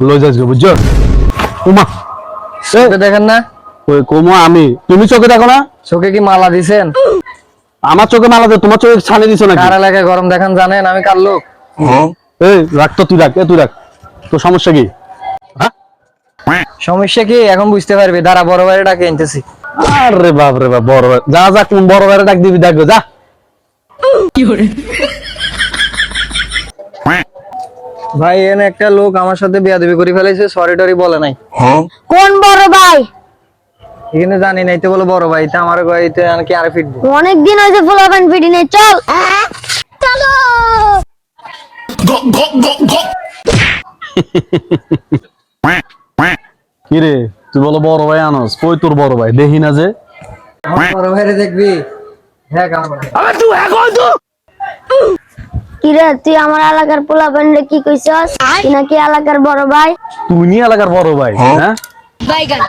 লই যাস বুঝছো উমা চোখে দেখেন না? ওই কোমো আমি, তুমি চোখে দেখো না? চোখে কি মালা দিছেন? আমার চোখে মালা দে, তোমার চোখে ছানি দিছো নাকি? কার এলাকায় গরম দেখান জানেন? আমি কার লোক? এই রাখ তো, তুই রাখ, তুই রাখ। তোর সমস্যা কি? সমস্যা কি এখন বুঝতে পারবি, দাঁড়া বড় ভাইয়ের ডাকে আনতেছি। আরে বাপ রে বাপ, বড় ভাই যা যা, কোন বড় ভাইয়ের ডাক দিবি ডাক যা। ভাই এনে একটা লোক আমার সাথে বেয়াদবি করে ফেলেছে, সরি টরি বলে নাই। কোন বড় ভাই? এখানে জানি নাই তো বলে বড় ভাই, তা আমার ভাইতে কি আরে ফিটবো? অনেকদিন হয়েছে ফুলাবান ফিটি নেই, চল চলো। কি রে তুই বলো বড় ভাই আনস, কই তোর বড় ভাই দেখি না যে? আমার বড় ভাইরে দেখবি? হ্যাঁ কাম কি রে তুই আমার এলাকার ফুলাবান রে কি কইছস? তুই নাকি এলাকার বড় ভাই? তুই নি এলাকার বড় ভাই, হ্যাঁ? বাইগান